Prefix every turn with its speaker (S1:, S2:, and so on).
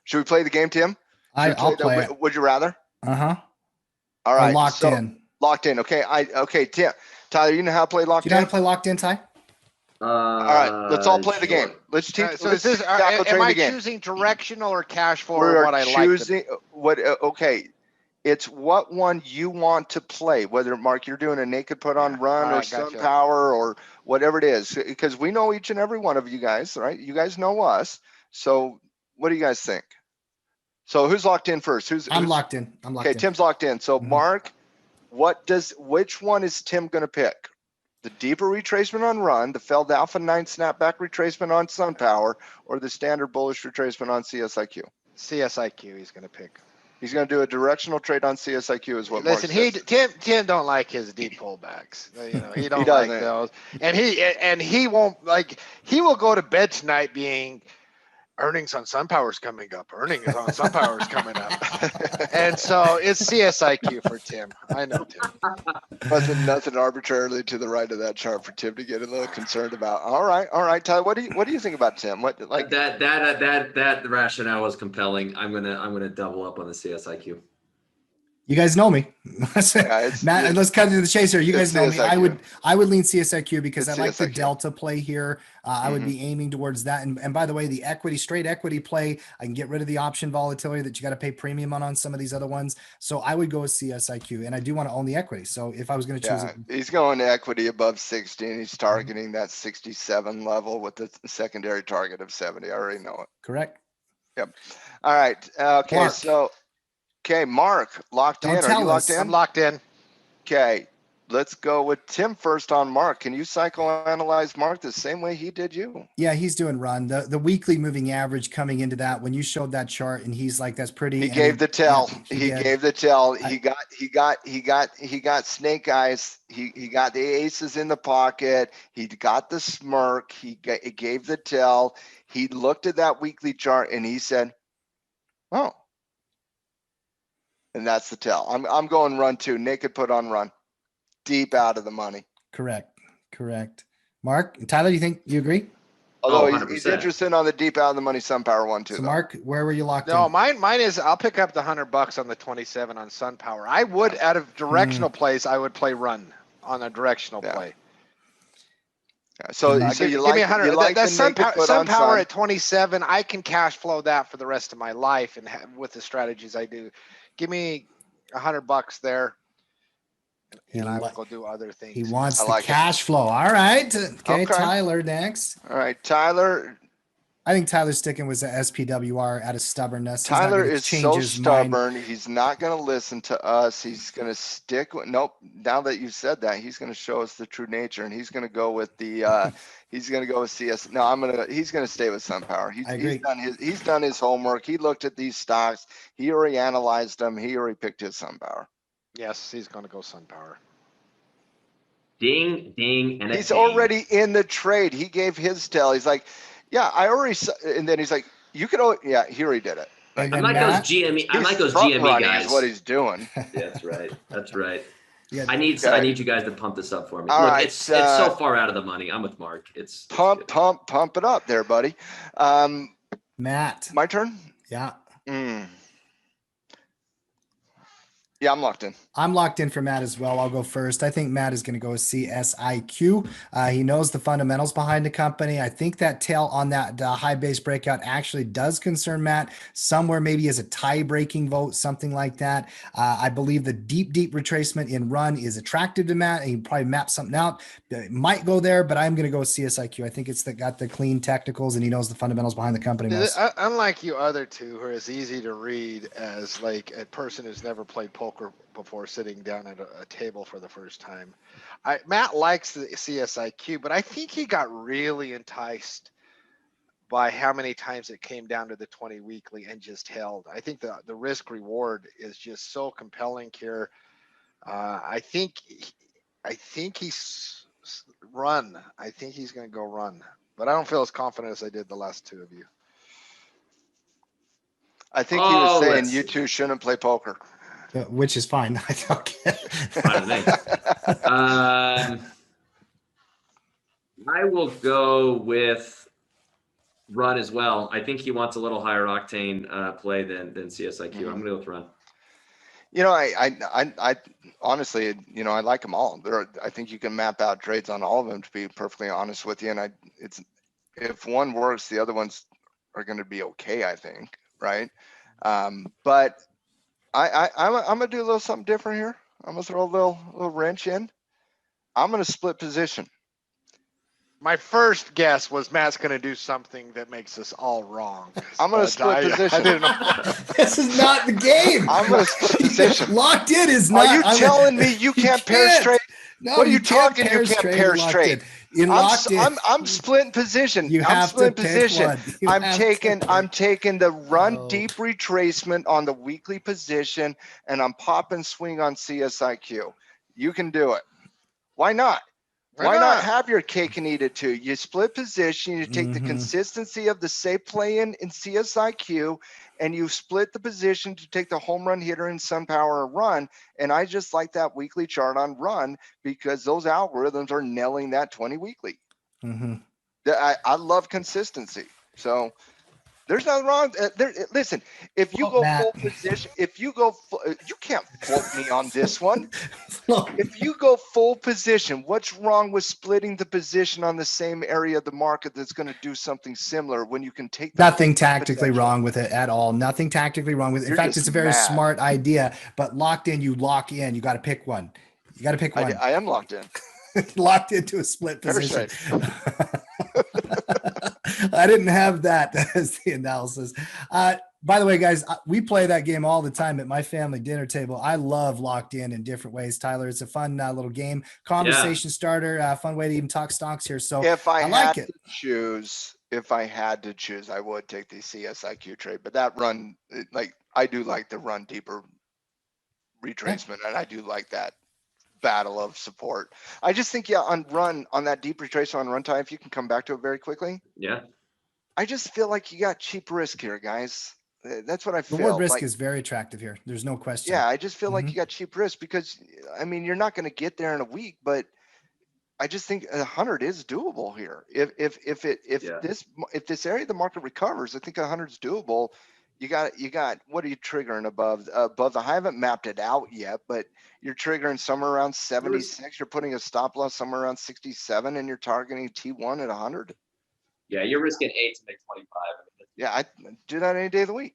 S1: Should we play the game, Tim?
S2: I'll play it.
S1: Would you rather?
S2: Uh-huh.
S1: All right.
S2: Locked in.
S1: Locked in. Okay. Okay, Tim. Tyler, you know how to play locked in?
S2: Do you know how to play locked in, Ty?
S1: All right. Let's all play the game. Let's teach.
S3: So is this? Am I choosing directional or cash flow?
S1: We're
S3: or what I
S1: choosing
S3: like?
S1: what? Okay. It's what one you want to play. Whether, Mark, you're doing a naked put on run or Sun Power or whatever it is, because we know each and every one of you guys, right? You guys know us. So what do you guys think? So who's locked in first?
S2: I'm locked in.
S1: Okay, Tim's locked in. So Mark, which one is Tim going to pick? The deeper retracement on run, the failed alpha 9 snapback retracement on Sun Power, or the standard bullish retracement on CSIQ?
S3: CSIQ he's going to pick.
S1: He's going to do a directional trade on CSIQ is what
S3: Listen,
S1: Mark says.
S3: Tim don't like his deep pullbacks. You know, he don't like those. And he won't like, he will go to bed tonight being earnings on SunPower's coming up. Earnings on SunPower's coming up. And so it's CSIQ for Tim. I know Tim.
S1: Wasn't nothing arbitrarily to the right of that chart for Tim to get a little concerned about. All right, Ty. What do you think about Tim? What like
S4: that rationale was compelling. I'm gonna double up on the CSIQ.
S2: You guys know me. Matt, let's cut to the chase here. You guys know me. I would lean CSIQ because I like the delta play here. I would be aiming towards that. And by the way, the straight equity play, I can get rid of the option volatility that you got to pay premium on some of these other ones. So I would go with CSIQ, and I do want to own the equity. So if I was going to choose it,
S1: he's going to equity above 60, and he's targeting that 67 level with the secondary target of 70. I already know it.
S2: Correct.
S1: Yep. All right. Okay.
S2: Mark.
S1: So. Okay, Mark, locked in. Are you locked in?
S3: I'm locked in.
S1: Okay, let's go with Tim first on Mark. Can you psychoanalyze Mark the same way he did you?
S2: Yeah, he's doing run. The weekly moving average coming into that, when you showed that chart and he's like, that's pretty.
S1: He gave the tell. He gave the tell. He got snake eyes. He got the aces in the pocket. He got the smirk. He gave the tell. He looked at that weekly chart and he said, oh. And that's the tell. I'm going run too. Naked put on run. Deep out of the money.
S2: Correct. Mark, Tyler, you agree?
S1: Although he's interested on the deep out of the money Sun Power one too.
S2: So Mark, where were you locked in?
S3: No, mine is I'll pick up the $100 on the 27 on Sun Power. I would, out of directional plays, I would play run on a directional play.
S1: So you
S3: give me 100. That Sun Power at 27, I can cash flow that for the rest of my life, and with the strategies I do. Give me $100 there, and I will go do other things.
S2: He wants the cash flow. All right. Okay, Tyler next.
S1: All right, Tyler.
S2: I think Tyler's sticking with the SPWR out of stubbornness.
S1: Tyler is so stubborn. He's not going to listen to us. He's going to stick with, nope. Now that you've said that, he's going to show us the true nature, and he's going to go with the, he's going to go with CS. No, he's going to stay with Sun Power. He's done his homework. He looked at these stocks. He already analyzed them. He already picked his Sun Power.
S3: Yes, he's going to go Sun Power.
S4: Ding, ding, and
S1: he's already in the trade. He gave his tell. He's like, yeah, I already saw, and then he's like, you could, he already did it.
S4: I'm like those GME. I'm like those GME guys.
S1: Is what he's doing.
S4: That's right. That's right.
S2: Yeah,
S4: I need you guys to pump this up for me.
S1: All
S4: Look,
S1: right,
S4: it's so far out of the money. I'm with Mark. It's
S1: pump it up there, buddy.
S2: Matt,
S1: my turn.
S2: Yeah.
S1: Yeah, I'm locked in.
S2: I'm locked in for Matt as well. I'll go first. I think Matt is going to go with CSIQ. He knows the fundamentals behind the company. I think that tail on that high base breakout actually does concern Matt somewhere, maybe as a tie breaking vote, something like that. I believe the deep retracement in run is attractive to Matt, and he probably map something out. It might go there, but I'm going to go with CSIQ. I think it's got the clean technicals, and he knows the fundamentals behind the company.
S3: Unlike you other two, who are as easy to read as like a person who's never played poker before sitting down at a table for the first time. Matt likes the CSIQ, but I think he got really enticed by how many times it came down to the 20 weekly and just held. I think the risk reward is just so compelling here. I think he's run. I think he's going to go run, but I don't feel as confident as I did the last two of you.
S1: I think he was saying you two shouldn't play poker.
S2: Which is fine. I don't
S4: I will go with run as well. I think he wants a little higher octane play than CSIQ. I'm gonna go with run.
S1: You know, I honestly, you know, I like them all. I think you can map out trades on all of them, to be perfectly honest with you. And if one works, the other ones are going to be okay, I think, right? But I'm gonna do a little something different here. I'm gonna throw a little wrench in. I'm gonna split position.
S3: My first guess was Matt's going to do something that makes us all wrong.
S1: I'm gonna
S3: but
S1: split position.
S3: I didn't know.
S2: This is not the game.
S1: I'm gonna split position.
S2: Locked in is not.
S1: Are you telling me you can't pair straight?
S2: No,
S1: What are you
S2: can't
S1: talking? You can't
S2: straight
S1: pair
S2: in locked
S1: straight.
S2: in. In locked in,
S1: I'm splitting position.
S2: you
S1: I'm
S2: have to
S1: splitting
S2: pick
S1: position.
S2: one. You
S1: I'm
S2: have to
S1: taking
S2: pick.
S1: the run
S2: Oh.
S1: deep retracement on the weekly position, and I'm popping swing on CSIQ. You can do it. Why not? Why not have your cake and eat it too? You split position, you take the consistency of the safe play in CSIQ, and you split the position to take the home run hitter in SunPower run. And I just like that weekly chart on run because those algorithms are nailing that 20 weekly. I love consistency. So there's nothing wrong. Listen, if you go full position, you can't float me on this one. If you go full position, what's wrong with splitting the position on the same area of the market that's going to do something similar when you can take
S2: nothing tactically wrong with it at all. Nothing tactically wrong with it. In fact, it's a very smart idea, but locked in, you lock in. You got to pick one. You got to pick one.
S1: I am locked in.
S2: Locked into a split position. I didn't have that as the analysis. By the way, guys, we play that game all the time at my family dinner table. I love locked in different ways, Tyler. It's a fun little game, conversation starter, fun way to even talk stocks here. So
S1: if I
S2: like
S1: had to choose, I would take the CSIQ trade. But that run, like I do like the run deeper retracement, and I do like that battle of support. I just think on that deep retracement on runtime, if you can come back to it very quickly.
S4: Yeah.
S1: I just feel like you got cheap risk here, guys. That's what I feel.
S2: The word risk is very attractive here. There's no question.
S1: Yeah, I just feel like you got cheap risk because, I mean, you're not going to get there in a week, but I just think 100 is doable here. If this area of the market recovers, I think 100 is doable. You got what are you triggering above the I haven't mapped it out yet, but you're triggering somewhere around 76. You're putting a stop loss somewhere around 67, and you're targeting T1 at 100.
S4: Yeah, you're risking 8 to make 25.
S1: Yeah, I do that any day of the week.